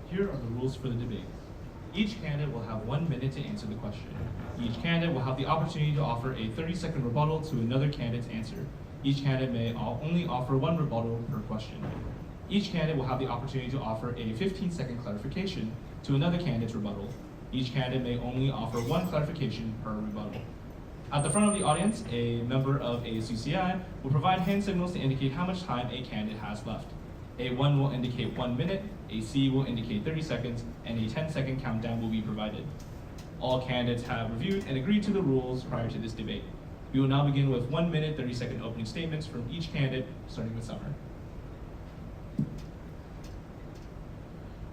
Here are the rules for the debate. Each candidate will have 1 minute to answer the question. Each candidate will have the opportunity to offer a 30-second rebuttal to another candidate's answer. Each candidate may only offer one rebuttal per question. Each candidate will have the opportunity to offer a 15-second clarification to another candidate's rebuttal. Each candidate may only offer one clarification per rebuttal. At the front of the audience, a member of ASUCI will provide hand signals to indicate how much time a candidate has left. A 1 will indicate 1 minute, a C will indicate 30 seconds, and a 10-second countdown will be provided. All candidates have reviewed and agreed to the rules prior to this debate. We will now begin with 1 minute, 30-second opening statements from each candidate, starting with Summer.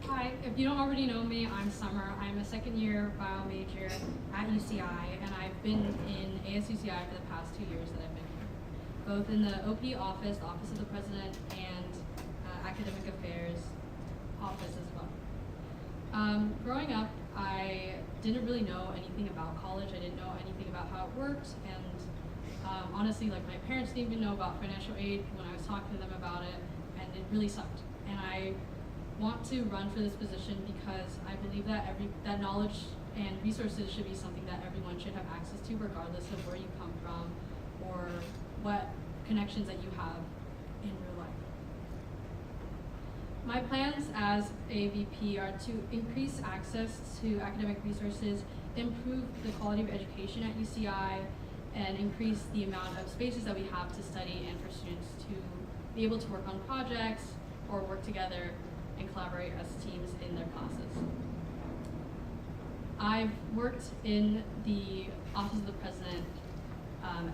Hi, if you don't already know me, I'm Summer. I'm a second-year bio major at UCI, and I've been in ASUCI for the past 2 years that I've been here, both in the OP office, the Office of the President, and Academic Affairs office as well. Growing up, I didn't really know anything about college. I didn't know anything about how it worked, and honestly, like my parents didn't even know about financial aid when I was talking to them about it, and it really sucked. And I want to run for this position because I believe that that knowledge and resources should be something that everyone should have access to, regardless of where you come from or what connections that you have in real life. My plans as AAVP are to increase access to academic resources, improve the quality of education at UCI, and increase the amount of spaces that we have to study and for students to be able to work on projects or work together and collaborate as teams in their classes. I've worked in the Office of the President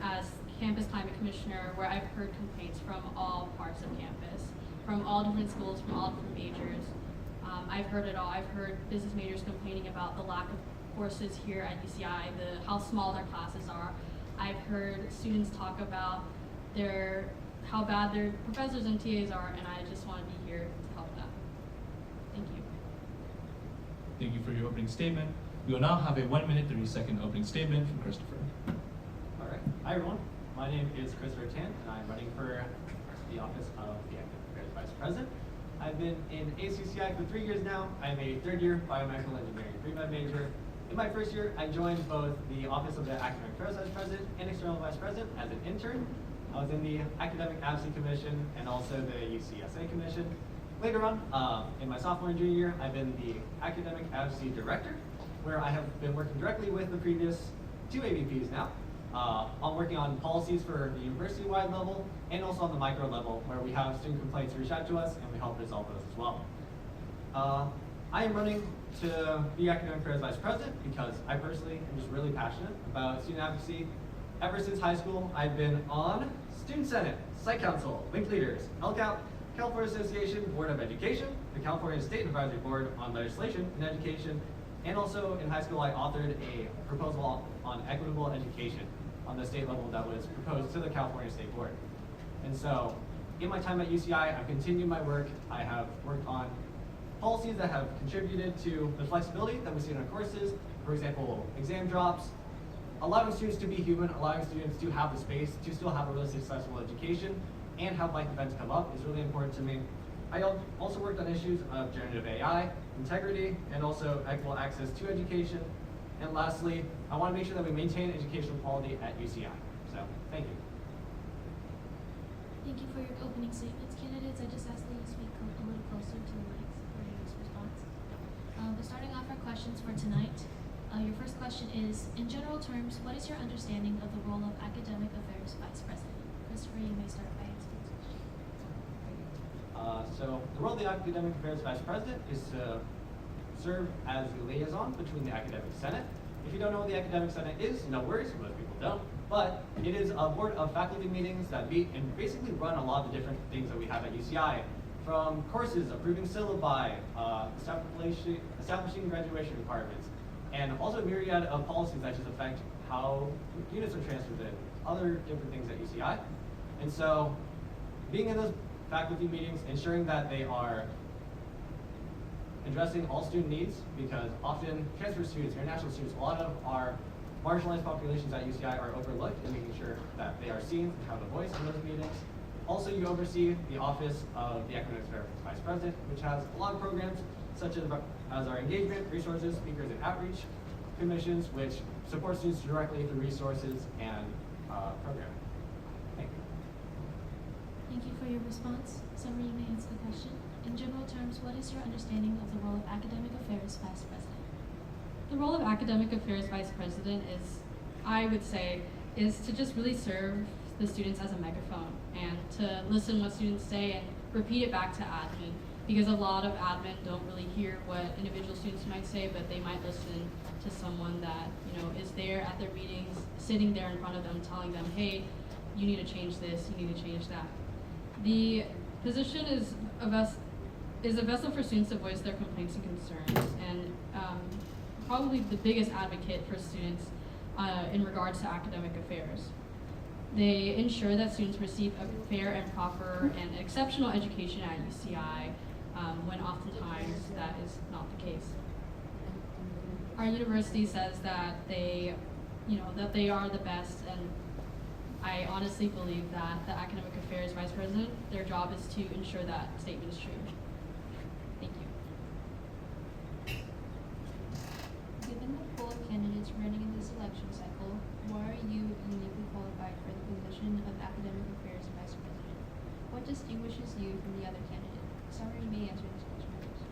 as Campus Climate Commissioner, where I've heard complaints from all parts of campus, from all different schools, from all different majors. I've heard it all. I've heard business majors complaining about the lack of courses here at UCI, how small their classes are. I've heard students talk about how bad their professors and TAs are, and I just want to be here to help them. Thank you. Thank you for your opening statement. We will now have a 1 minute, 30-second opening statement from Christopher. All right. Hi, everyone. My name is Christopher Tan, and I'm running for the office of the Academic Affairs Vice President. I've been in ASUCI for 3 years now. I'm a third-year biomedical engineering pre-med major. In my first year, I joined both the Office of the Academic Affairs Vice President and External Vice President as an intern. I was in the Academic AAVP Commission and also the UCSA Commission. Later on, in my sophomore and junior year, I've been the Academic AAVP Director, where I have been working directly with the previous 2 AVPs now. I'm working on policies for the university-wide level and also on the micro level, where we have student complaints reach out to us and we help resolve those as well. I am running to be Academic Affairs Vice President because I personally am just really passionate about student advocacy. Ever since high school, I've been on Student Senate, Site Council, Link Leaders, LCAP, California Association Board of Education, the California State Advisory Board on Legislation and Education, and also in high school I authored a proposal on equitable education on the state level that was proposed to the California State Board. And so in my time at UCI, I've continued my work. I have worked on policies that have contributed to the flexibility that we see in our courses. For example, exam drops, allowing students to be human, allowing students to have the space to still have a really successful education and have life events come up is really important to me. I also worked on issues of generative AI, integrity, and also equitable access to education. And lastly, I want to make sure that we maintain educational quality at UCI. So, thank you. Thank you for your opening statements. Candidates, I just ask that you speak a little closer to the mics for your response. We're starting off our questions for tonight. Your first question is, in general terms, what is your understanding of the role of Academic Affairs Vice President? Christopher, you may start by answering this question. So the role of the Academic Affairs Vice President is to serve as the liaison between the Academic Senate. If you don't know what the Academic Senate is, no worries, most people don't. But it is a board of faculty meetings that meet and basically run a lot of the different things that we have at UCI, from courses, approving syllabi, establishing graduation requirements, and also a myriad of policies that just affect how units are transferred and other different things at UCI. And so being in those faculty meetings, ensuring that they are addressing all student needs, because often transfer students, international students, a lot of our marginalized populations at UCI are overlooked, and making sure that they are seen and have a voice in those meetings. Also, you oversee the Office of the Academic Affairs Vice President, which has a lot of programs such as our engagement, resources, speakers, and outreach commissions, which support students directly through resources and programming. Thank you. Thank you for your response. Summer, you may answer the question. In general terms, what is your understanding of the role of Academic Affairs Vice President? The role of Academic Affairs Vice President is, I would say, is to just really serve the students as a megaphone and to listen what students say and repeat it back to admin, because a lot of admin don't really hear what individual students might say, but they might listen to someone that, you know, is there at their meetings, sitting there in front of them, telling them, hey, you need to change this, you need to change that. The position is a vessel for students to voice their complaints and concerns, and probably the biggest advocate for students in regards to academic affairs. They ensure that students receive a fair and proper and exceptional education at UCI, when oftentimes that is not the case. Our university says that they are the best, and I honestly believe that the Academic Affairs Vice President, their job is to ensure that statement is true. Thank you. Given the pool of candidates running in this election cycle, why are you uniquely qualified for the position of Academic Affairs Vice President? What distinguishes you from the other candidate? Summer, you may answer this question first.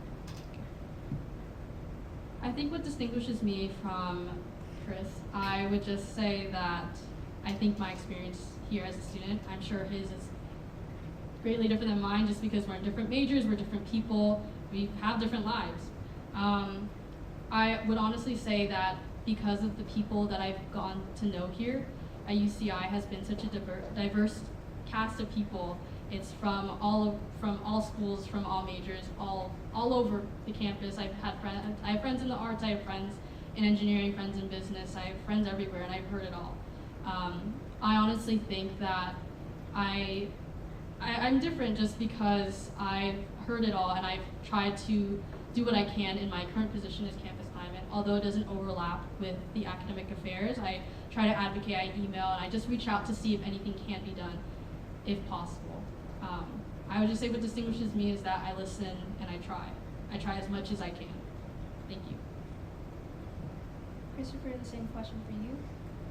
I think what distinguishes me from Chris, I would just say that I think my experience here as a student, I'm sure his is greatly different than mine, just because we're in different majors, we're different people, we have different lives. I would honestly say that because of the people that I've gotten to know here at UCI has been such a diverse cast of people. It's from all schools, from all majors, all over the campus. I have friends in the arts, I have friends in engineering, friends in business, I have friends everywhere, and I've heard it all. I honestly think that I'm different just because I've heard it all, and I've tried to do what I can in my current position as campus climate. Although it doesn't overlap with the academic affairs, I try to advocate, I email, and I just reach out to see if anything can be done, if possible. I would just say what distinguishes me is that I listen and I try. I try as much as I can. Thank you. Christopher, the same question for you.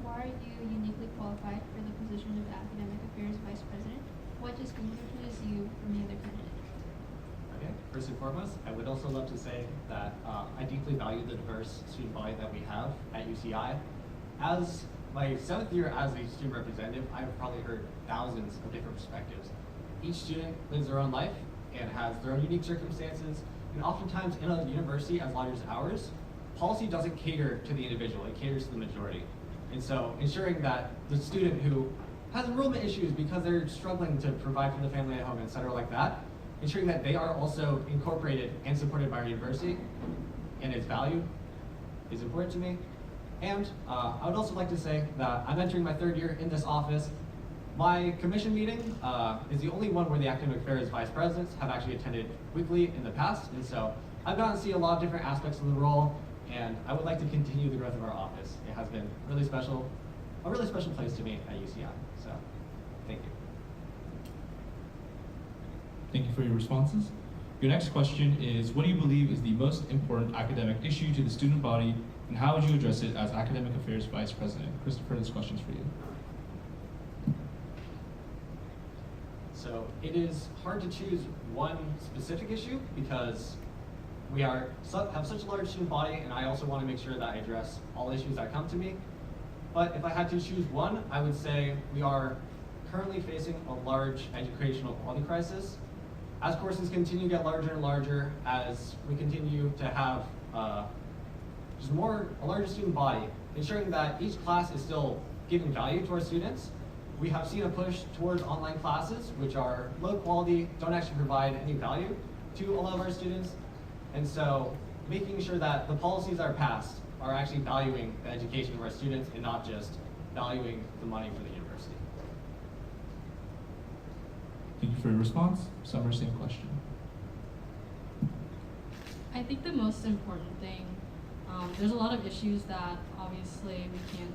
Why are you uniquely qualified for the position of Academic Affairs Vice President? What distinguishes you from the other candidates? Okay, first and foremost, I would also love to say that I deeply value the diverse student body that we have at UCI. As my 7th year as a student representative, I've probably heard thousands of different perspectives. Each student lives their own life and has their own unique circumstances, and oftentimes in a university as large as ours, policy doesn't cater to the individual, it caters to the majority. And so ensuring that the student who has enrollment issues because they're struggling to provide for the family at home, et cetera, like that, ensuring that they are also incorporated and supported by our university and its value is important to me. And I would also like to say that I'm entering my 3rd year in this office. My commission meeting is the only one where the academic affairs vice presidents have actually attended weekly in the past, and so I've gotten to see a lot of different aspects of the role, and I would like to continue the growth of our office. It has been really special, a really special place to me at UCI, so thank you. Thank you for your responses. Your next question is, what do you believe is the most important academic issue to the student body, and how would you address it as Academic Affairs Vice President? Christopher, this question's for you. So it is hard to choose one specific issue because we have such a large student body, and I also want to make sure that I address all issues that come to me. But if I had to choose one, I would say we are currently facing a large educational quality crisis. As courses continue to get larger and larger, as we continue to have a larger student body, ensuring that each class is still giving value to our students. We have seen a push towards online classes, which are low quality, don't actually provide any value to a lot of our students. And so making sure that the policies that are passed are actually valuing the education of our students and not just valuing the money for the university. Thank you for your response. Summer, same question. I think the most important thing, there's a lot of issues that obviously we can't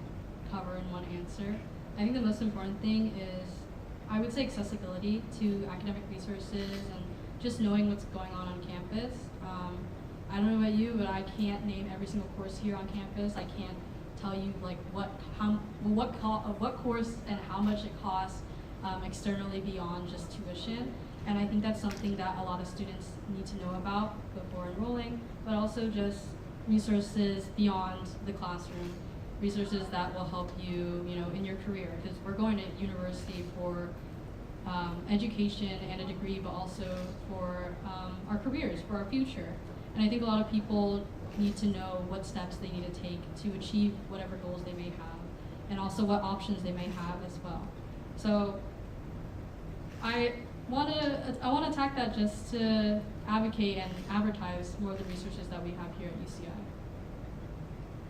cover in one answer. I think the most important thing is I would say accessibility to academic resources and just knowing what's going on campus. I don't know about you, but I can't name every single course here on campus. I can't tell you like what course and how much it costs externally beyond just tuition. And I think that's something that a lot of students need to know about before enrolling, but also just resources beyond the classroom, resources that will help you, in your career, because we're going to university for education and a degree, but also for our careers, for our future. And I think a lot of people need to know what steps they need to take to achieve whatever goals they may have, and also what options they may have as well. So I want to attack that just to advocate and advertise more of the resources that we have here at UCI.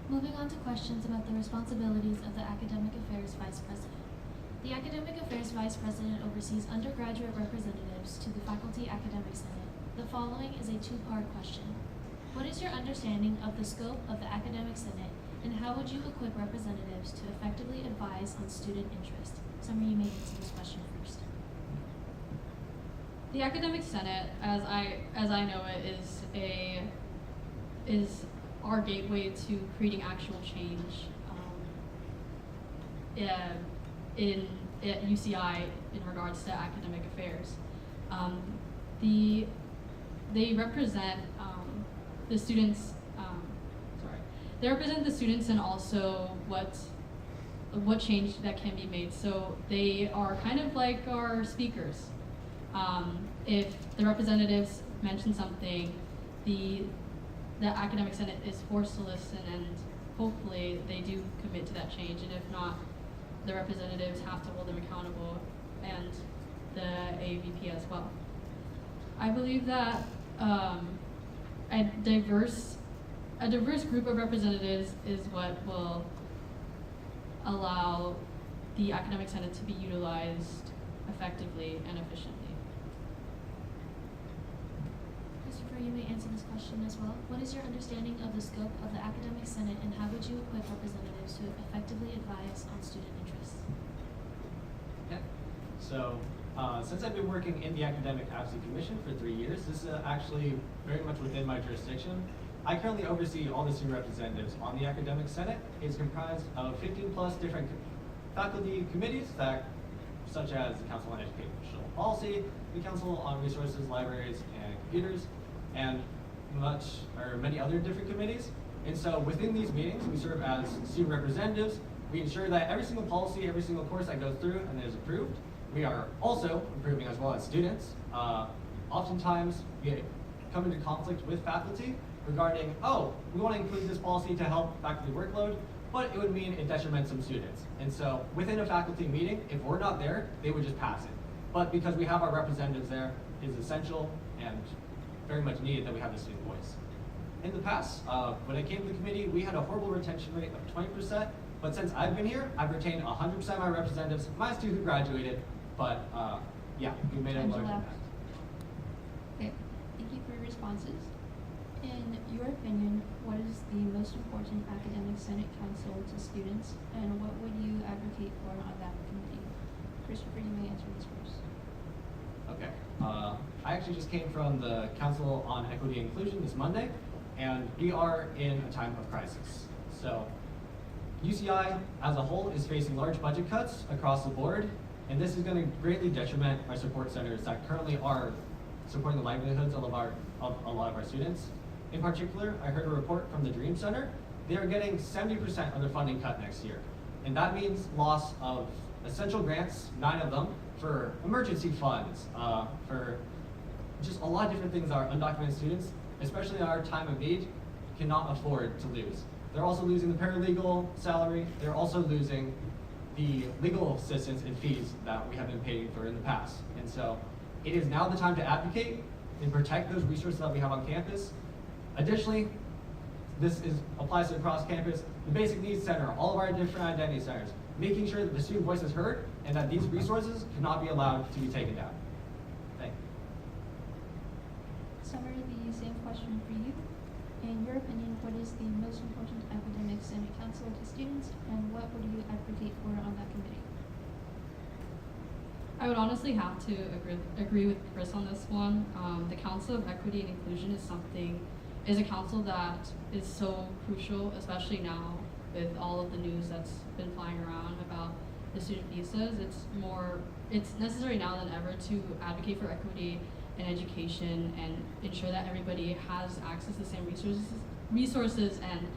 Moving on to questions about the responsibilities of the Academic Affairs Vice President. The Academic Affairs Vice President oversees undergraduate representatives to the Faculty Academic Senate. The following is a two-part question. What is your understanding of the scope of the Academic Senate, and how would you equip representatives to effectively advise on student interest? Summer, you may answer this question first. The Academic Senate, as I know it, is our gateway to creating actual change at UCI in regards to academic affairs. They represent the students. They represent the students and also what change that can be made. So they are kind of like our speakers. If the representatives mention something, the Academic Senate is forced to listen, and hopefully they do commit to that change. And if not, the representatives have to hold them accountable, and the AAVP as well. I believe that a diverse group of representatives is what will allow the Academic Senate to be utilized effectively and efficiently. Christopher, you may answer this question as well. What is your understanding of the scope of the Academic Senate, and how would you equip representatives to effectively advise on student interests? Okay. So, since I've been working in the Academic Advocacy Commission for 3 years, this is actually very much within my jurisdiction. I currently oversee all the student representatives on the Academic Senate. It's comprised of 15 plus different faculty committees such as the Council on Educational Policy, the Council on Resources, Libraries, and Computers, and many other different committees. And so within these meetings, we serve as student representatives. We ensure that every single policy, every single course that goes through and is approved, we are also improving as well as students. Oftentimes, we come into conflict with faculty regarding, we want to include this policy to help faculty workload, but it would mean it detriments some students. And so within a faculty meeting, if we're not there, they would just pass it. But because we have our representatives there, it is essential and very much needed that we have the student voice. In the past, when I came to the committee, we had a horrible retention rate of 20%, but since I've been here, I've retained 100% of my representatives, minus 2 who graduated, but we made a large impact. Okay, thank you for your responses. In your opinion, what is the most important academic senate counsel to students, and what would you advocate for on that committee? Christopher, you may answer this first. Okay. I actually just came from the Council on Equity and Inclusion this Monday, and we are in a time of crisis. So UCI as a whole is facing large budget cuts across the board, and this is going to greatly detriment our support centers that currently are supporting the livelihoods of a lot of our students. In particular, I heard a report from the Dream Center. They are getting 70% of their funding cut next year. And that means loss of essential grants, 9 of them, for emergency funds, for just a lot of different things that our undocumented students, especially in our time of need, cannot afford to lose. They're also losing the paralegal salary. They're also losing the legal assistance and fees that we have been paying for in the past. And so it is now the time to advocate and protect those resources that we have on campus. Additionally, this applies to across campus, the Basic Needs Center, all of our different identity centers, making sure that the student voice is heard and that these resources cannot be allowed to be taken down. Thank you. Summer, the same question for you. In your opinion, what is the most important academic senate counsel to students, and what would you advocate for on that committee? I would honestly have to agree with Chris on this one. The Council of Equity and Inclusion is a council that is so crucial, especially now with all of the news that's been flying around about the student visas. It's necessary now than ever to advocate for equity in education and ensure that everybody has access to the same resources, and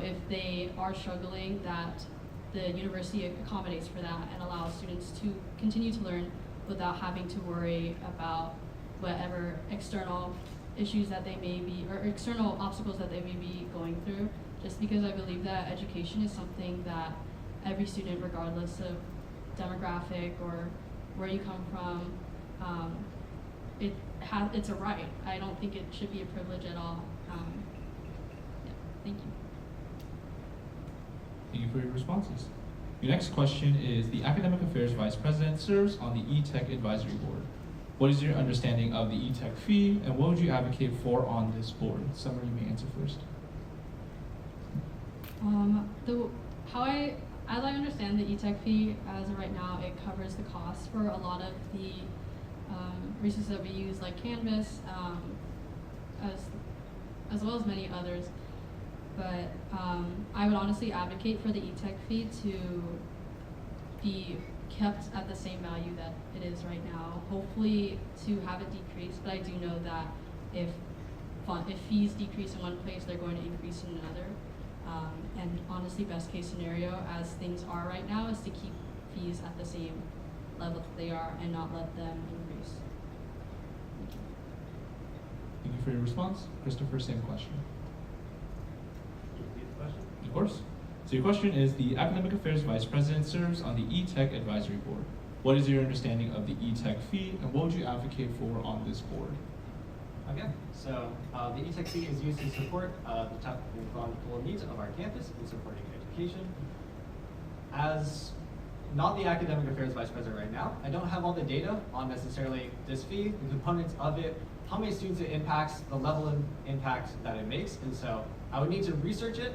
if they are struggling, that the university accommodates for that and allows students to continue to learn without having to worry about whatever external issues that they may be, or external obstacles that they may be going through, just because I believe that education is something that every student, regardless of demographic or where you come from, it's a right. I don't think it should be a privilege at all. Yeah, thank you. Thank you for your responses. Your next question is, the Academic Affairs Vice President serves on the E-Tech Advisory Board. What is your understanding of the E-Tech fee, and what would you advocate for on this board? Summer, you may answer first. As I understand the E-Tech fee, as of right now, it covers the cost for a lot of the resources that we use, like Canvas, as well as many others. But I would honestly advocate for the E-Tech fee to be kept at the same value that it is right now. Hopefully to have it decrease, but I do know that if fees decrease in one place, they're going to increase in another. And honestly, best case scenario, as things are right now, is to keep fees at the same level that they are and not let them increase. Thank you for your response. Christopher, same question. Repeat the question? Of course. So your question is, the Academic Affairs Vice President serves on the E-Tech Advisory Board. What is your understanding of the E-Tech fee, and what would you advocate for on this board? Okay, so the E-Tech fee is used to support the technical needs of our campus in supporting education. As not the Academic Affairs Vice President right now, I don't have all the data on necessarily this fee, the components of it, how many students it impacts, the level of impact that it makes, and so I would need to research it,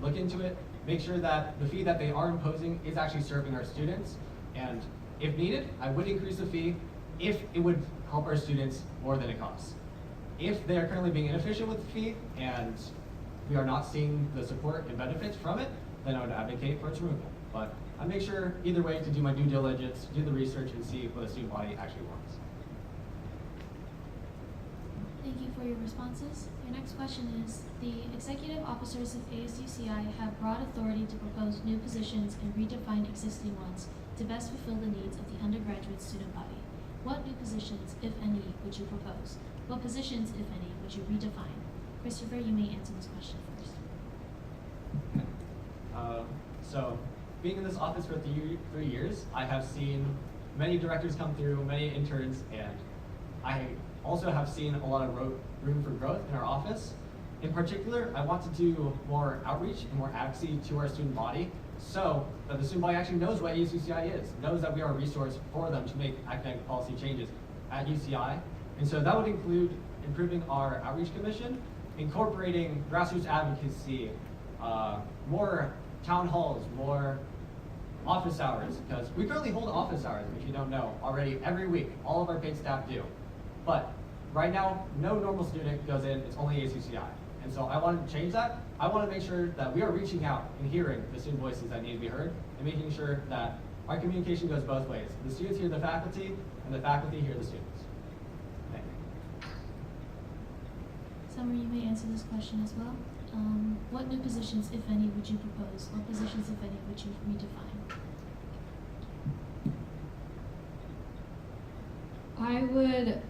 look into it, make sure that the fee that they are imposing is actually serving our students, and if needed, I would increase the fee if it would help our students more than it costs. If they are currently being inefficient with the fee and we are not seeing the support and benefits from it, then I would advocate for its removal. But I make sure either way to do my due diligence, do the research, and see what the student body actually wants. Thank you for your responses. Your next question is, the executive officers of ASUCI have broad authority to propose new positions and redefine existing ones to best fulfill the needs of the undergraduate student body. What new positions, if any, would you propose? What positions, if any, would you redefine? Christopher, you may answer this question first. So, being in this office for 3 years, I have seen many directors come through, many interns, and I also have seen a lot of room for growth in our office. In particular, I want to do more outreach and more advocacy to our student body so that the student body actually knows what ASUCI is, knows that we are a resource for them to make academic policy changes at UCI. And so that would include improving our outreach commission, incorporating grassroots advocacy, more town halls, more office hours, because we currently hold office hours, if you don't know, already every week. All of our paid staff do. But right now, no normal student goes in, it's only ASUCI. And so I want to change that. I want to make sure that we are reaching out and hearing the student voices that need to be heard, and making sure that our communication goes both ways. The students hear the faculty, and the faculty hear the students. Thank you. Summer, you may answer this question as well. What new positions, if any, would you propose? What positions, if any, would you redefine? I would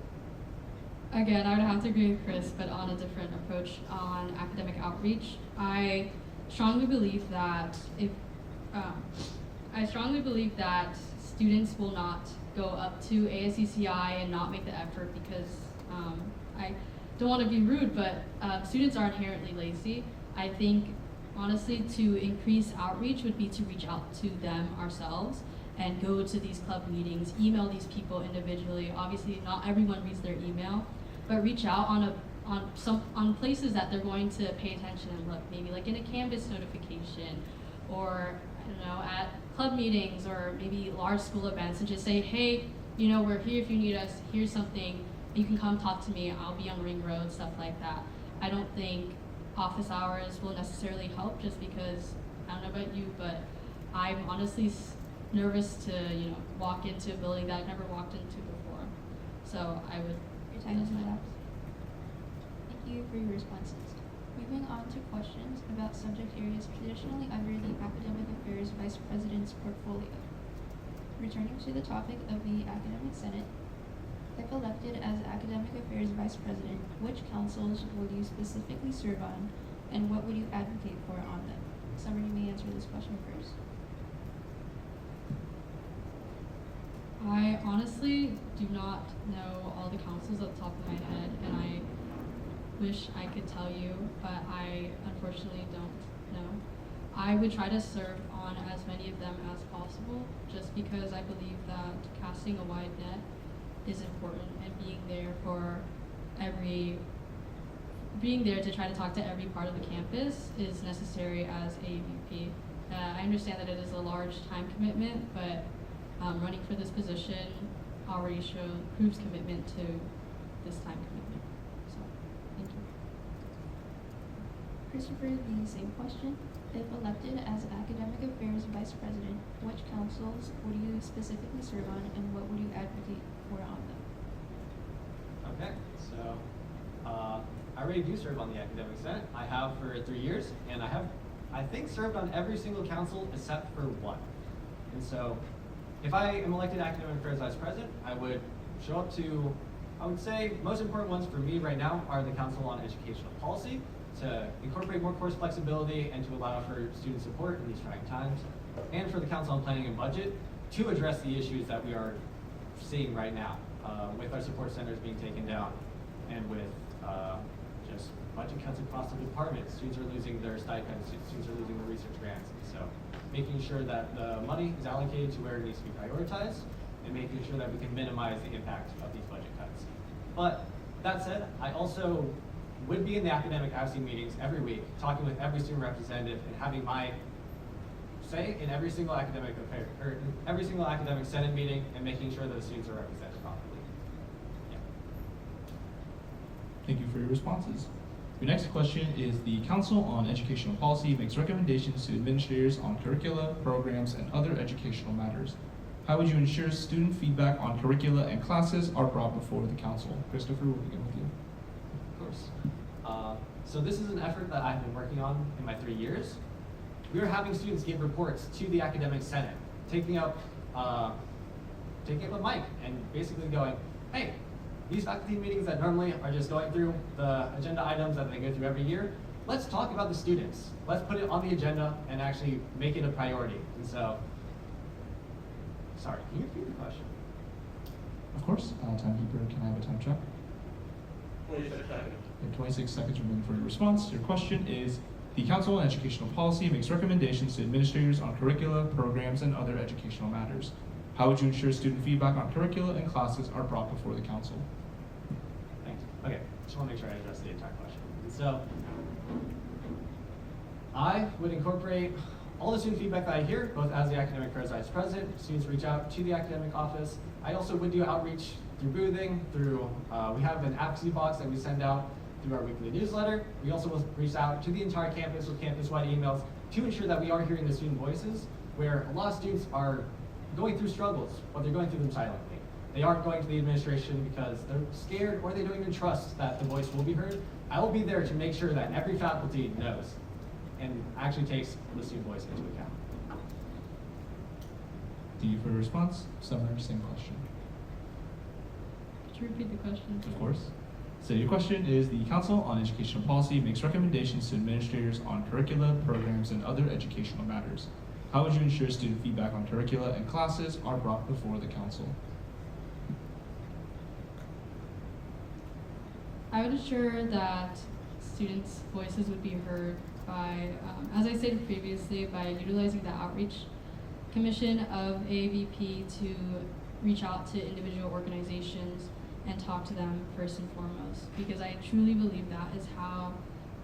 have to agree with Chris, but on a different approach on academic outreach. I strongly believe that students will not go up to ASUCI and not make the effort because I don't want to be rude, but students are inherently lazy. I think, honestly, to increase outreach would be to reach out to them ourselves and go to these club meetings, email these people individually. Obviously, not everyone reads their email, but reach out on places that they're going to pay attention and look, maybe like in a Canvas notification, or I don't know, at club meetings, or maybe large school events, and just say, hey, you know, we're here if you need us, here's something, you can come talk to me, I'll be on Ring Road, stuff like that. I don't think office hours will necessarily help just because, I don't know about you, but I'm honestly nervous to, you know, walk into a building that I've never walked into before. So I would. Your time is that's my- up. Thank you for your responses. Moving on to questions about subject areas traditionally under the Academic Affairs Vice President's portfolio. Returning to the topic of the Academic Senate, if elected as Academic Affairs Vice President, which councils will you specifically serve on, and what would you advocate for on them? Summer, you may answer this question first. I honestly do not know all the councils at the top of my head, and I wish I could tell you, but I unfortunately don't know. I would try to serve on as many of them as possible, just because I believe that casting a wide net is important, and being there to try to talk to every part of the campus is necessary as AAVP. I understand that it is a large time commitment, but running for this position already proves commitment to this time commitment. So, thank you. Christopher, the same question. If elected as Academic Affairs Vice President, which councils would you specifically serve on, and what would you advocate for on them? Okay, so I already do serve on the Academic Senate. I have for 3 years, and I think, served on every single council except for one. And so, if I am elected Academic Affairs Vice President, I would show up to, I would say, most important ones for me right now are the Council on Educational Policy, to incorporate more course flexibility and to allow for student support in these trying times, and for the Council on Planning and Budget to address the issues that we are seeing right now, with our support centers being taken down, and with just budget cuts across the department. Students are losing their stipends, students are losing their research grants, and so making sure that the money is allocated to where it needs to be prioritized, and making sure that we can minimize the impact of these budget cuts. But that said, I also would be in the academic ASUCI meetings every week, talking with every student representative and having my say in every single academic affair, or every single academic senate meeting, and making sure that the students are represented properly. Yeah. Thank you for your responses. Your next question is: the Council on Educational Policy makes recommendations to administrators on curricula, programs, and other educational matters. How would you ensure student feedback on curricula and classes are brought before the council? Christopher, we'll begin with you. Of course. So this is an effort that I've been working on in my 3 years. We are having students give reports to the Academic Senate, taking up a mic and basically going, hey, these faculty meetings that normally are just going through the agenda items that they go through every year, let's talk about the students. Let's put it on the agenda and actually make it a priority. And so, sorry, can you repeat the question? Of course. Timekeeper, can I have a time check? 26 seconds. You have 26 seconds remaining for your response. Your question is: the Council on Educational Policy makes recommendations to administrators on curricula, programs, and other educational matters. How would you ensure student feedback on curricula and classes are brought before the council? Thanks. Okay, just want to make sure I address the entire question. So, I would incorporate all the student feedback that I hear, both as the Academic Affairs Vice President. Students reach out to the academic office. I also would do outreach through boothing, we have an advocacy box that we send out through our weekly newsletter. We also will reach out to the entire campus with campus-wide emails to ensure that we are hearing the student voices, where a lot of students are going through struggles, but they're going through them silently. They aren't going to the administration because they're scared or they don't even trust that the voice will be heard. I will be there to make sure that every faculty knows and actually takes the student voice into account. Thank you for your response. Summer, same question. Could you repeat the question? Of course. So your question is: the Council on Educational Policy makes recommendations to administrators on curricula, programs, and other educational matters. How would you ensure student feedback on curricula and classes are brought before the council? I would ensure that students' voices would be heard by, as I stated previously, by utilizing the outreach commission of AAVP to reach out to individual organizations and talk to them first and foremost, because I truly believe that is how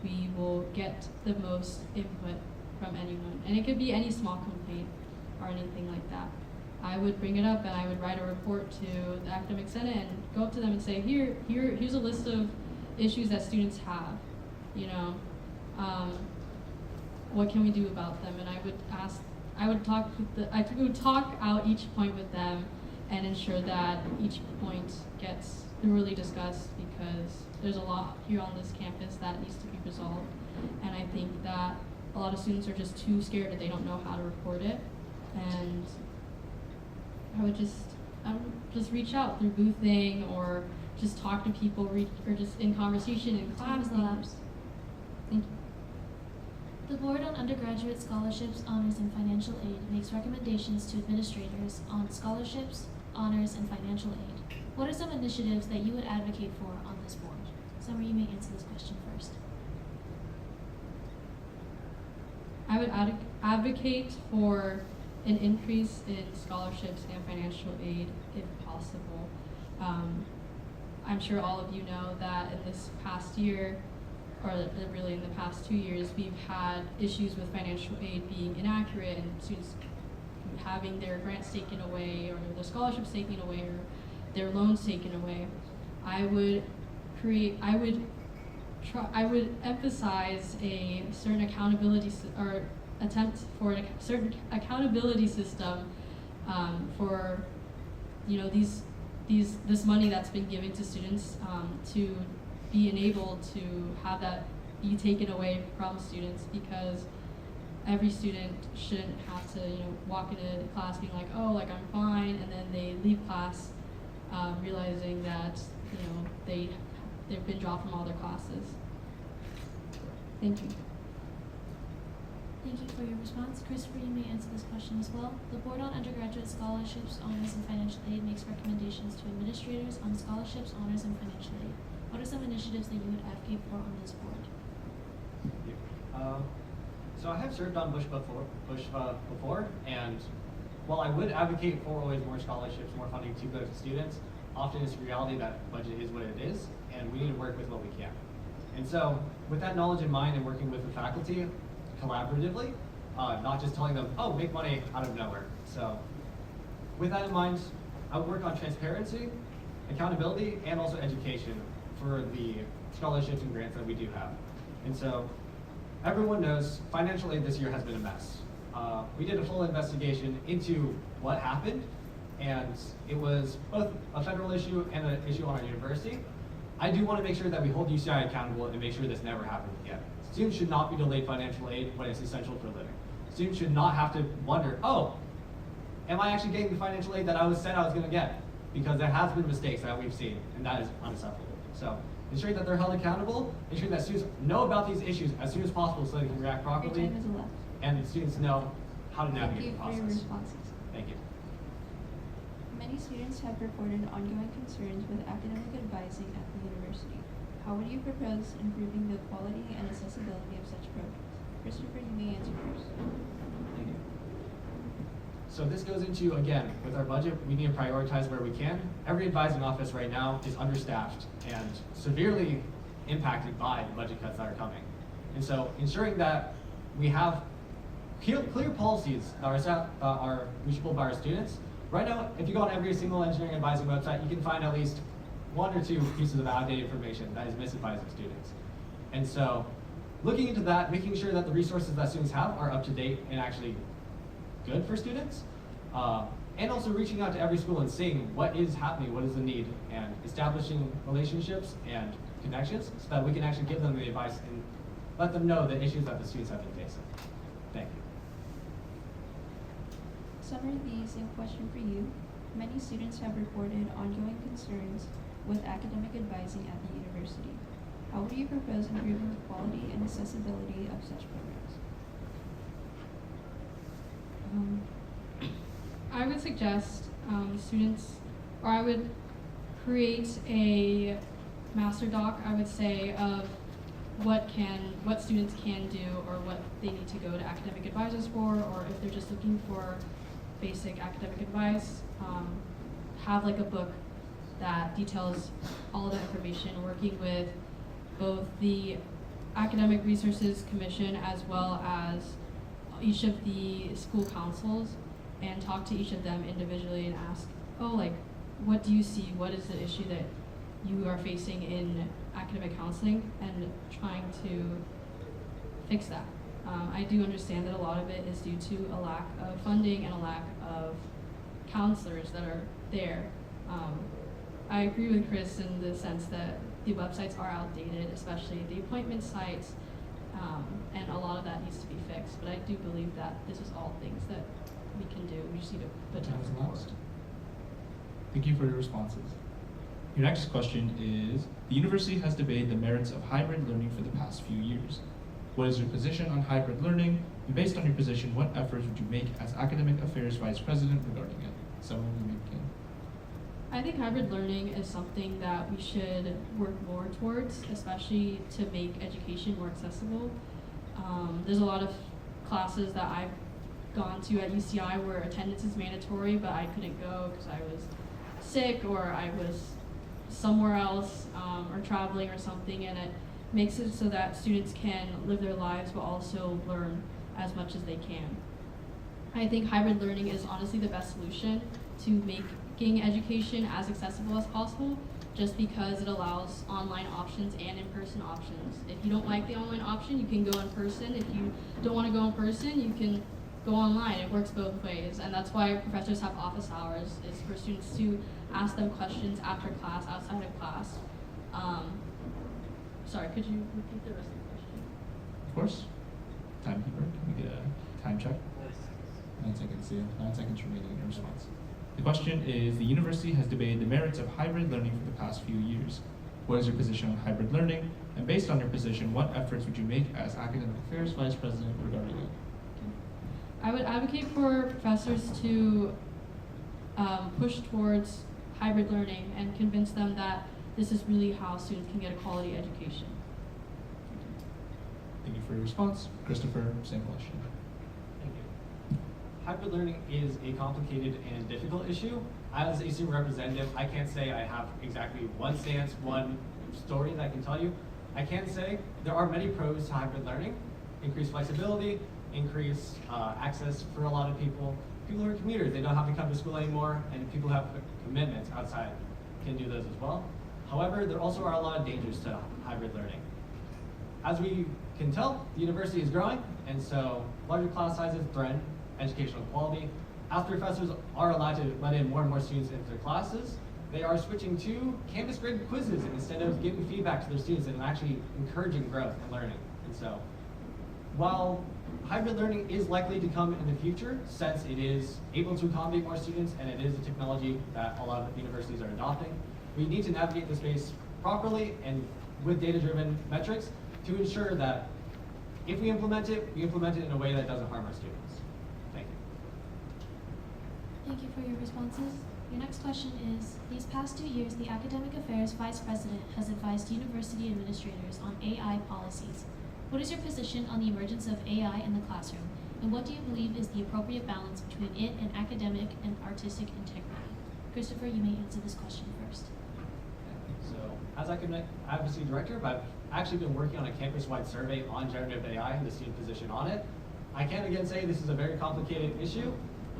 we will get the most input from anyone. And it could be any small complaint or anything like that. I would bring it up and I would write a report to the academic senate and go up to them and say, here's a list of issues that students have, you know, what can we do about them? And I would talk out each point with them and ensure that each point gets thoroughly discussed, because there's a lot here on this campus that needs to be resolved. And I think that a lot of students are just too scared that they don't know how to report it. And I would just reach out through boothing or just talk to people, or just in conversation in class. Labs. Thank you. The Board on Undergraduate Scholarships, Honors, and Financial Aid makes recommendations to administrators on scholarships, honors, and financial aid. What are some initiatives that you would advocate for on this board? Summer, you may answer this question first. I would advocate for an increase in scholarships and financial aid if possible. I'm sure all of you know that in this past year, or really in the past 2 years, we've had issues with financial aid being inaccurate and students having their grants taken away or their scholarships taken away or their loans taken away. I would emphasize a certain accountability or attempt for a certain accountability system for, you know, this money that's been given to students to be enabled to have that be taken away from students, because every student shouldn't have to, you know, walk into class being like, oh, like I'm fine, and then they leave class realizing that, you know, they've been dropped from all their classes. Thank you. Thank you for your response. Christopher, you may answer this question as well. The Board on Undergraduate Scholarships, Honors, and Financial Aid makes recommendations to administrators on scholarships, honors, and financial aid. What are some initiatives that you would advocate for on this board? So I have served on Bush before, and while I would advocate for always more scholarships, more funding to go to students, often it's a reality that budget is what it is, and we need to work with what we can. And so, with that knowledge in mind and working with the faculty collaboratively, not just telling them, oh, make money out of nowhere. So, with that in mind, I would work on transparency, accountability, and also education for the scholarships and grants that we do have. And so, everyone knows financial aid this year has been a mess. We did a full investigation into what happened, and it was both a federal issue and an issue on our university. I do want to make sure that we hold UCI accountable and make sure this never happens again. Students should not be delayed financial aid when it's essential for living. Students should not have to wonder, oh, am I actually getting the financial aid that I said I was going to get? Because there has been mistakes that we've seen, and that is unacceptable. So ensuring that they're held accountable, ensuring that students know about these issues as soon as possible so they can react properly, Your time is elapsed. and students know how to Thank navigate you the for process. your responses. Thank you. Many students have reported ongoing concerns with academic advising at the university. How would you propose improving the quality and accessibility of such programs? Christopher, you may answer first. Thank you. So this goes into, again, with our budget, we need to prioritize where we can. Every advising office right now is understaffed and severely impacted by the budget cuts that are coming. And so ensuring that we have clear policies that are reachable by our students. Right now, if you go on every single engineering advising website, you can find at least 1 or 2 pieces of outdated information that is misadvising students. And so looking into that, making sure that the resources that students have are up to date and actually good for students, and also reaching out to every school and seeing what is happening, what is the need, and establishing relationships and connections so that we can actually give them the advice and let them know the issues that the students have been facing. Thank you. Summer, the same question for you. Many students have reported ongoing concerns with academic advising at the university. How would you propose improving the quality and accessibility of such programs? I would suggest students, or I would create a master doc, I would say, of what students can do or what they need to go to academic advisors for, or if they're just looking for basic academic advice, have like a book that details all of that information, working with both the Academic Resources Commission as well as each of the school councils, and talk to each of them individually and ask, oh, like, what do you see? What is the issue that you are facing in academic counseling, and trying to fix that. I do understand that a lot of it is due to a lack of funding and a lack of counselors that are there. I agree with Chris in the sense that the websites are outdated, especially the appointment sites, and a lot of that needs to be fixed. But I do believe that this is all things that we can do. We just need to put Time time has forward. elapsed. Thank you for your responses. Your next question is, the university has debated the merits of hybrid learning for the past few years. What is your position on hybrid learning? And based on your position, what efforts would you make as Academic Affairs Vice President regarding it? Someone you may begin. I think hybrid learning is something that we should work more towards, especially to make education more accessible. There's a lot of classes that I've gone to at UCI where attendance is mandatory, but I couldn't go because I was sick or I was somewhere else or traveling or something, and it makes it so that students can live their lives but also learn as much as they can. I think hybrid learning is honestly the best solution to making education as accessible as possible, just because it allows online options and in-person options. If you don't like the online option, you can go in person. If you don't want to go in person, you can go online. It works both ways, and that's why professors have office hours, is for students to ask them questions after class, outside of class. Sorry, could you repeat the rest of the question? Of course. Timekeeper, can we get a time check? 9 seconds, yeah. 9 seconds remaining in your response. The question is, the university has debated the merits of hybrid learning for the past few years. What is your position on hybrid learning? And based on your position, what efforts would you make as Academic Affairs Vice President regarding it? I would advocate for professors to push towards hybrid learning and convince them that this is really how students can get a quality education. Thank you for your response. Christopher, same question. Thank you. Hybrid learning is a complicated and difficult issue. As a student representative, I can't say I have exactly one stance, one story that I can tell you. I can say there are many pros to hybrid learning: increased flexibility, increased access for a lot of people. People who are commuters, they don't have to come to school anymore, and people who have commitments outside can do those as well. However, there also are a lot of dangers to hybrid learning. As we can tell, the university is growing, and so larger class sizes threaten educational quality. As professors are allowed to let in more and more students into their classes, they are switching to Canvas-graded quizzes instead of giving feedback to their students and actually encouraging growth and learning. And so, while hybrid learning is likely to come in the future, since it is able to accommodate more students and it is a technology that a lot of universities are adopting, we need to navigate the space properly and with data-driven metrics to ensure that if we implement it in a way that doesn't harm our students. Thank you. Thank you for your responses. Your next question is, these past 2 years, the Academic Affairs Vice President has advised university administrators on AI policies. What is your position on the emergence of AI in the classroom, and what do you believe is the appropriate balance between it and academic and artistic integrity? Christopher, you may answer this question first. So, as Academic Advocacy Director, I've actually been working on a campus-wide survey on generative AI and the student position on it. I can again say this is a very complicated issue.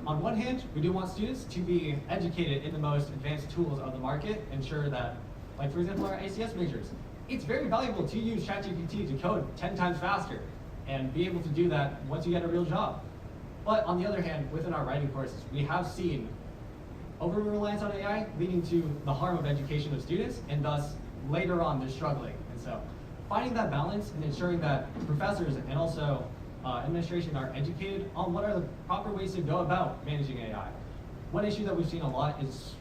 On one hand, we do want students to be educated in the most advanced tools of the market, ensure that, like for example, our ACS majors, it's very valuable to use ChatGPT to code 10 times faster and be able to do that once you get a real job. But on the other hand, within our writing courses, we have seen over-reliance on AI leading to the harm of education of students, and thus later on they're struggling. And so finding that balance and ensuring that professors and also administration are educated on what are the proper ways to go about managing AI. One issue that we've seen a lot is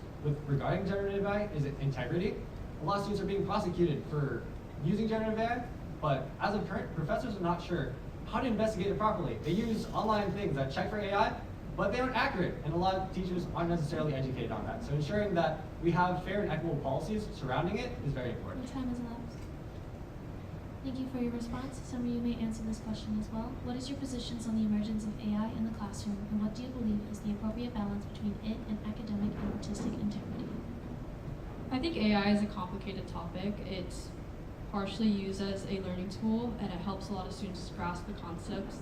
regarding generative AI is integrity. A lot of students are being prosecuted for using generative AI, but as of current, professors are not sure how to investigate it properly. They use online things that check for AI, but they aren't accurate, and a lot of teachers aren't necessarily educated on that. So ensuring that we have fair and equitable policies surrounding it is very important. Your time has elapsed. Thank you for your response. Some of you may answer this question as well. What is your positions on the emergence of AI in the classroom, and what do you believe is the appropriate balance between it and academic and artistic integrity? I think AI is a complicated topic. It's partially used as a learning tool, and it helps a lot of students grasp the concepts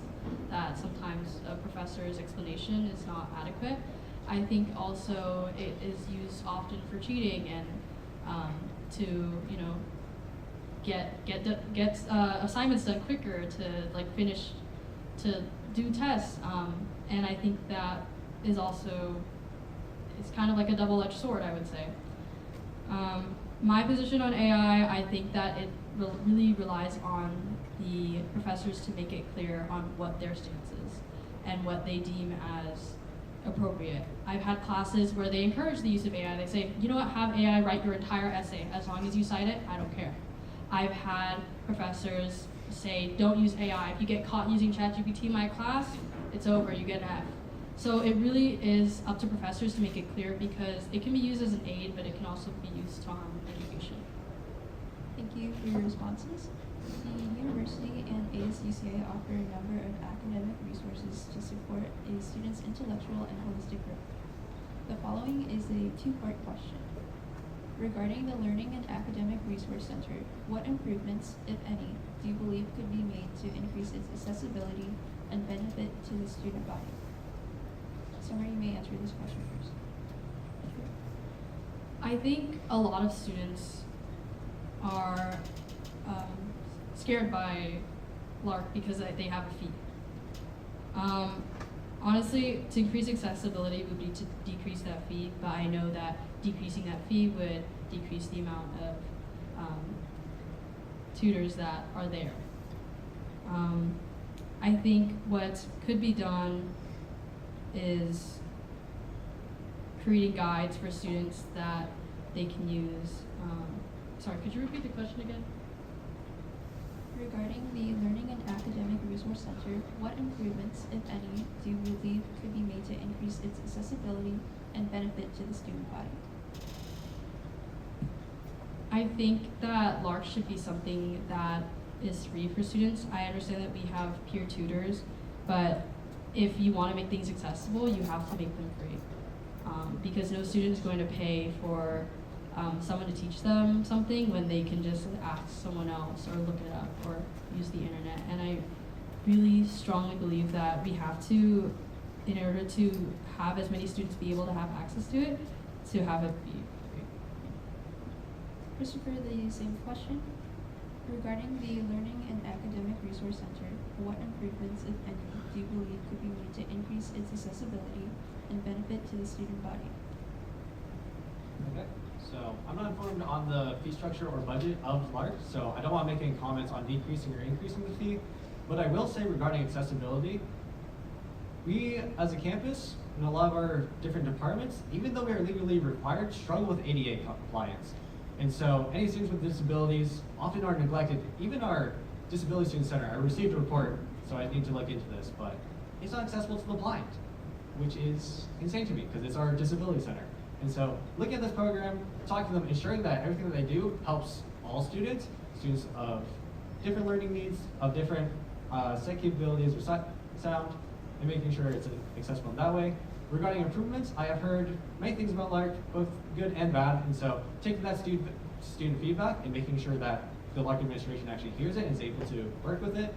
that sometimes a professor's explanation is not adequate. I think also it is used often for cheating and to, you know, get assignments done quicker, to like finish, to do tests, and I think that is also, it's kind of like a double-edged sword, I would say. My position on AI, I think that it really relies on the professors to make it clear on what their stance is and what they deem as appropriate. I've had classes where they encourage the use of AI. They say, you know what, have AI write your entire essay. As long as you cite it, I don't care. I've had professors say, don't use AI. If you get caught using ChatGPT in my class, it's over, you get an F. So it really is up to professors to make it clear, because it can be used as an aid, but it can also be used to harm education. Thank you for your responses. The university and ASUCI offer a number of academic resources to support a student's intellectual and holistic growth. The following is a two-part question. Regarding the Learning and Academic Resource Center, what improvements, if any, do you believe could be made to increase its accessibility and benefit to the student body? Summer, you may answer this question first. I think a lot of students are scared by LARC because they have a fee. Honestly, to increase accessibility would be to decrease that fee, but I know that decreasing that fee would decrease the amount of tutors that are there. I think what could be done is creating guides for students that they can use. Sorry, could you repeat the question again? Regarding the Learning and Academic Resource Center, what improvements, if any, do you believe could be made to increase its accessibility and benefit to the student body? I think that LARC should be something that is free for students. I understand that we have peer tutors, but if you want to make things accessible, you have to make them free. Because no student is going to pay for someone to teach them something when they can just ask someone else or look it up or use the internet. And I really strongly believe that we have to, in order to have as many students be able to have access to it, to have it be free. Christopher, the same question. Regarding the Learning and Academic Resource Center, what improvements, if any, do you believe could be made to increase its accessibility and benefit to the student body? Okay, so I'm not informed on the fee structure or budget of LARC, so I don't want to make any comments on decreasing or increasing the fee. But I will say regarding accessibility, we as a campus, in a lot of our different departments, even though we are legally required, struggle with ADA compliance. And so any students with disabilities often are neglected. Even our Disability Student Center, I received a report, so I need to look into this, but it's not accessible to the blind, which is insane to me because it's our disability center. And so looking at this program, talking to them, ensuring that everything that they do helps all students, students of different learning needs, of different sight capabilities or sound, and making sure it's accessible in that way. Regarding improvements, I have heard many things about LARC, both good and bad, and so taking that student feedback and making sure that the LARC administration actually hears it and is able to work with it.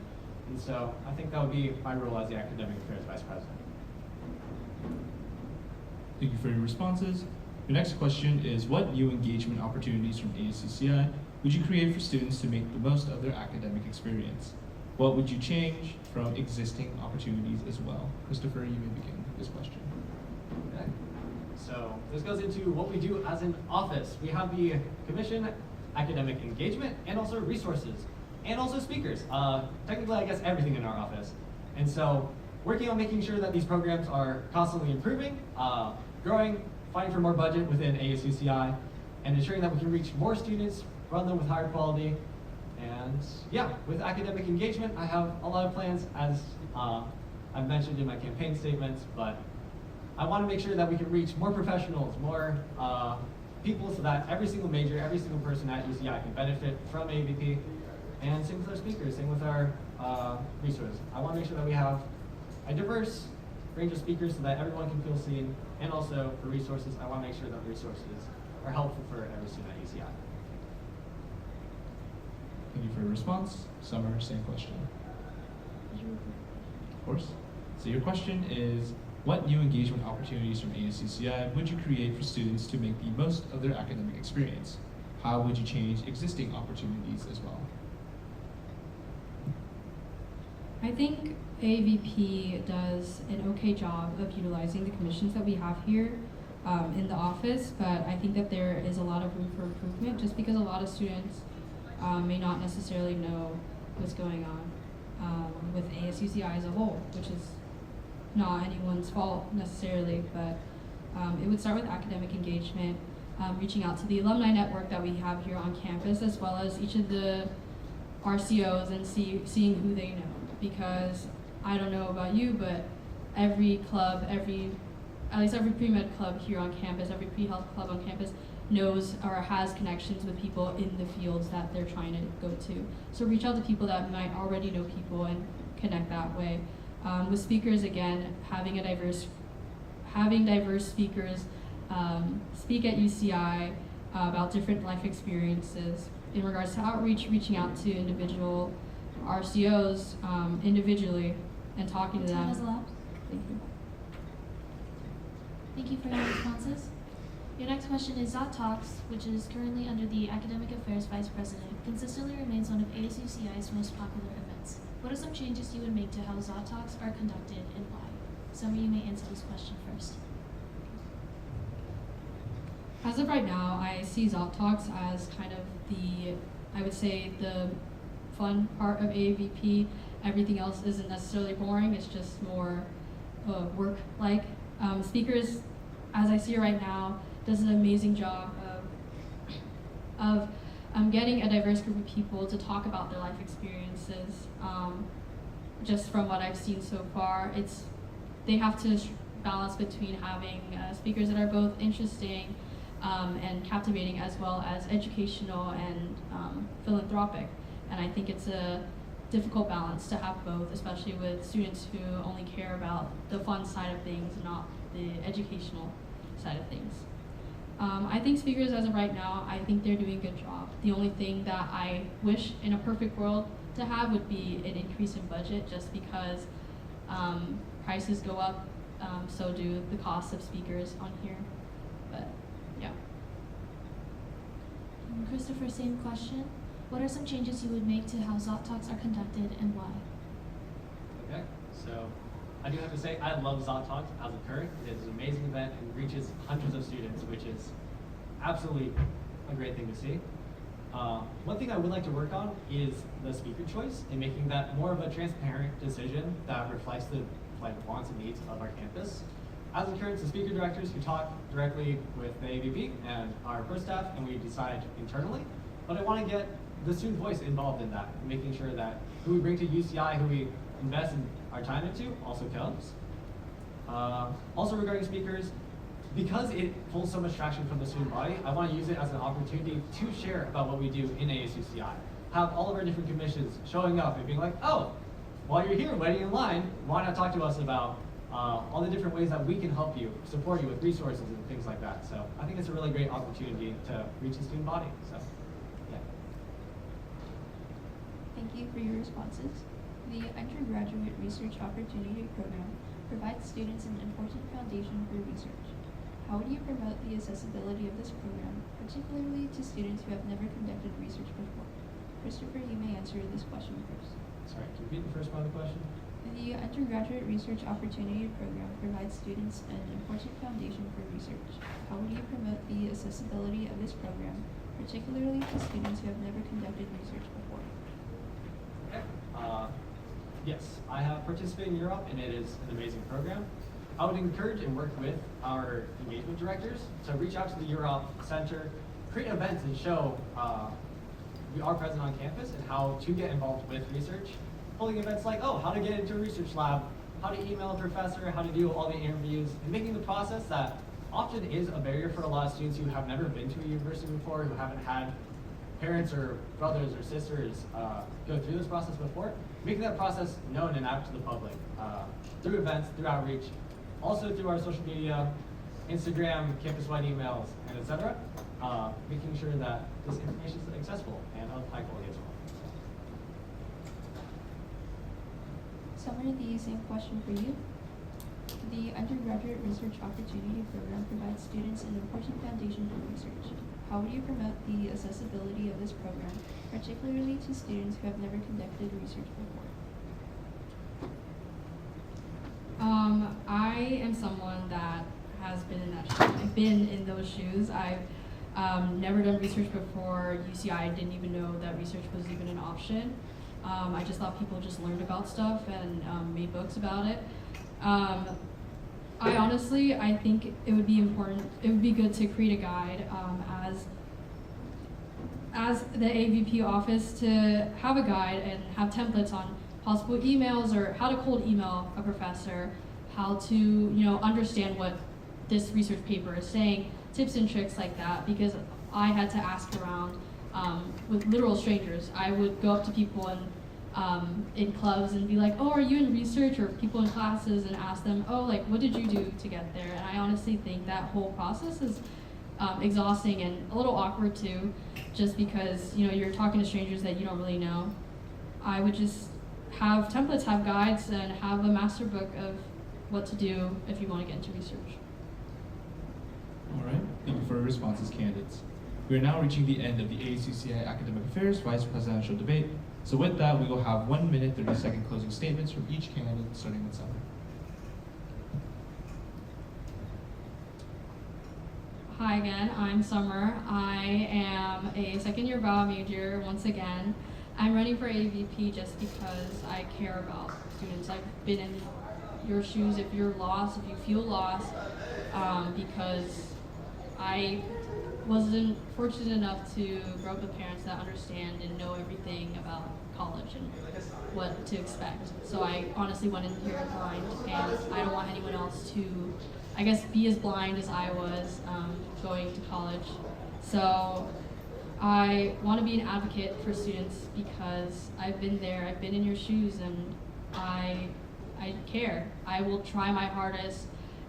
And so I think that would be my role as the Academic Affairs Vice President. Thank you for your responses. Your next question is, what new engagement opportunities from ASUCI would you create for students to make the most of their academic experience? What would you change from existing opportunities as well? Christopher, you may begin this question. Okay. So this goes into what we do as an office. We have the commission, academic engagement, and also resources, and also speakers. Technically, I guess everything in our office. And so working on making sure that these programs are constantly improving, growing, fighting for more budget within ASUCI, and ensuring that we can reach more students, run them with higher quality. And yeah, with academic engagement, I have a lot of plans, as I've mentioned in my campaign statements, but I want to make sure that we can reach more professionals, more people, so that every single major, every single person at UCI can benefit from AAVP. And same with our speakers, same with our resources. I want to make sure that we have a diverse range of speakers so that everyone can feel seen. And also for resources, I want to make sure that resources are helpful for every student at UCI. opportunity for a response. Summer, same question. Of course. So your question is, what new engagement opportunities from ASUCI would you create for students to make the most of their academic experience? How would you change existing opportunities as well? I think AAVP does an okay job of utilizing the commissions that we have here in the office, but I think that there is a lot of room for improvement just because a lot of students may not necessarily know what's going on with ASUCI as a whole, which is not anyone's fault necessarily, but it would start with academic engagement, reaching out to the alumni network that we have here on campus, as well as each of the RCOs and seeing who they know. Because I don't know about you, but every club, at least every pre-med club here on campus, every pre-health club on campus knows or has connections with people in the fields that they're trying to go to. So reach out to people that might already know people and connect that way. With speakers, again, having diverse speakers speak at UCI about different life experiences in regards to outreach, reaching out to individual RCOs individually and talking to them. Time has elapsed. Thank you. Thank you for your responses. Your next question is Zot Talks, which is currently under the Academic Affairs Vice President, consistently remains one of ASUCI's most popular events. What are some changes you would make to how Zot Talks are conducted and why? Summer, you may answer this question first. As of right now, I see Zop Talks as kind of I would say the fun part of AAVP. Everything else isn't necessarily boring, it's just more work-like. Speakers, as I see right now, does an amazing job of getting a diverse group of people to talk about their life experiences. Just from what I've seen so far, they have to balance between having speakers that are both interesting and captivating, as well as educational and philanthropic. And I think it's a difficult balance to have both, especially with students who only care about the fun side of things, not the educational side of things. I think speakers, as of right now, I think they're doing a good job. The only thing that I wish in a perfect world to have would be an increase in budget, just because prices go up, so do the costs of speakers on here. But yeah. Christopher, same question. What are some changes you would make to how Zot Talks are conducted and why? Okay, so I do have to say I love Zot Talks as a current. It is an amazing event and reaches hundreds of students, which is absolutely a great thing to see. One thing I would like to work on is the speaker choice and making that more of a transparent decision that reflects the wants and needs of our campus. As a current, the speaker directors who talk directly with the AAVP and our pro staff, and we decide internally. But I want to get the student voice involved in that, making sure that who we bring to UCI, who we invest in our time into, also counts. Also regarding speakers, because it pulls so much traction from the student body, I want to use it as an opportunity to share about what we do in ASUCI. Have all of our different commissions showing up and being like, oh, while you're here waiting in line, why not talk to us about all the different ways that we can help you, support you with resources and things like that. So I think it's a really great opportunity to reach the student body. So, yeah. Thank you for your responses. The Undergraduate Research Opportunity Program provides students an important foundation for research. How would you promote the accessibility of this program, particularly to students who have never conducted research before? Christopher, you may answer this question first. Sorry, can you repeat the first part of the question? The Undergraduate Research Opportunity Program provides students an important foundation for research. How would you promote the accessibility of this program, particularly to students who have never conducted research before? Okay. Yes, I have participated in Europe, and it is an amazing program. I would encourage and work with our engagement directors to reach out to the Europe Center, create events and show we are present on campus and how to get involved with research. Holding events like, oh, how to get into a research lab, how to email a professor, how to do all the interviews, and making the process that often is a barrier for a lot of students who have never been to a university before, who haven't had parents or brothers or sisters go through this process before, making that process known and out to the public through events, through outreach, also through our social media, Instagram, campus-wide emails, and etc. Making sure that this information is accessible and of high quality as well. Summer, the same question for you. The Undergraduate Research Opportunity Program provides students an important foundation for research. How would you promote the accessibility of this program, particularly to students who have never conducted research before? I am someone that has been in that shoe. I've been in those shoes. I've never done research before UCI. Didn't even know that research was even an option. I just thought people just learned about stuff and made books about it. I think it would be important. It would be good to create a guide as the AAVP office to have a guide and have templates on possible emails or how to cold email a professor, how to understand what this research paper is saying, tips and tricks like that, because I had to ask around with literal strangers. I would go up to people in clubs and be like, oh, are you in research? Or people in classes and ask them, oh, like, what did you do to get there? And I honestly think that whole process is exhausting and a little awkward too, just because you're talking to strangers that you don't really know. I would just have templates, have guides, and have a master book of what to do if you want to get into research. All right, thank you for your responses, candidates. We are now reaching the end of the ASUCI Academic Affairs Vice Presidential Debate. So with that, we will have 1 minute, 30-second closing statements from each candidate, starting with Summer. Hi again, I'm Summer. I am a second-year bio major once again. I'm running for AAVP just because I care about students. I've been in your shoes if you're lost, if you feel lost, because I wasn't fortunate enough to grow up with parents that understand and know everything about college and what to expect. So I honestly went in here blind, and I don't want anyone else to, be as blind as I was going to college. So I want to be an advocate for students because I've been there, I've been in your shoes, and I care. I will try my hardest.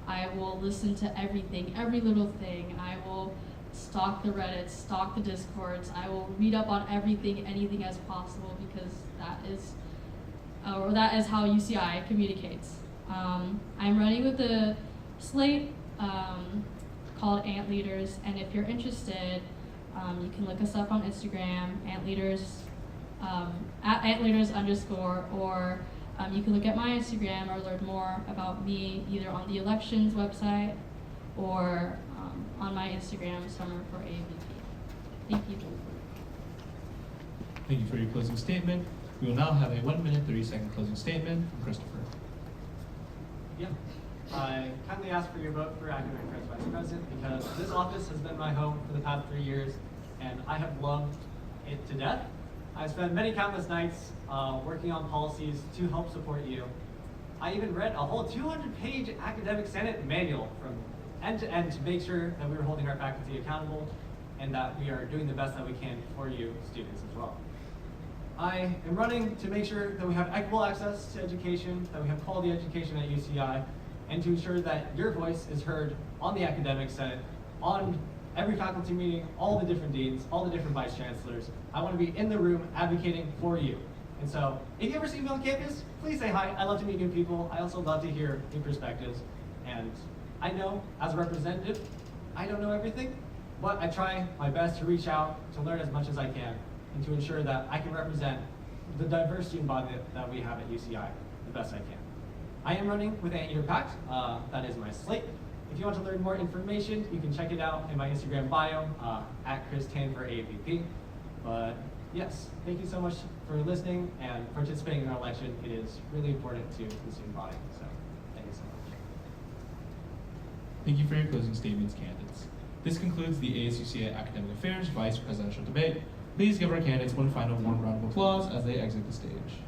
I will listen to everything, every little thing. I will stalk the Reddits, stalk the Discords. I will read up on everything, anything as possible, because that is how UCI communicates. I'm running with a slate called Ant Leaders, and if you're interested, you can look us up on Instagram, Ant Leaders, at @antleaders_, or you can look at my Instagram or learn more about me either on the elections website or on my Instagram, Summer for AAVP. Thank you. Thank you for your closing statement. We will now have a 1 minute, 30-second closing statement from Christopher. Yeah. I kindly ask for your vote for Academic Affairs Vice President because this office has been my home for the past 3 years, and I have loved it to death. I've spent many countless nights working on policies to help support you. I even read a whole 200-page academic senate manual from end to end to make sure that we were holding our faculty accountable and that we are doing the best that we can for you students as well. I am running to make sure that we have equitable access to education, that we have quality education at UCI, and to ensure that your voice is heard on the academic senate, on every faculty meeting, all the different deans, all the different vice chancellors. I want to be in the room advocating for you. And so, if you ever see me on campus, please say hi. I love to meet new people. I also love to hear new perspectives. And I know, as a representative, I don't know everything, but I try my best to reach out, to learn as much as I can, and to ensure that I can represent the diverse student body that we have at UCI the best I can. I am running with Ant Year Pact. That is my slate. If you want to learn more information, you can check it out in my Instagram bio, at @ChrisTan for AAVP. But yes, thank you so much for listening and participating in our election. It is really important to the student body, so thank you so much. Thank you for your closing statements, candidates. This concludes the ASUCI Academic Affairs Vice Presidential Debate. Please give our candidates one final warm round of applause as they exit the stage.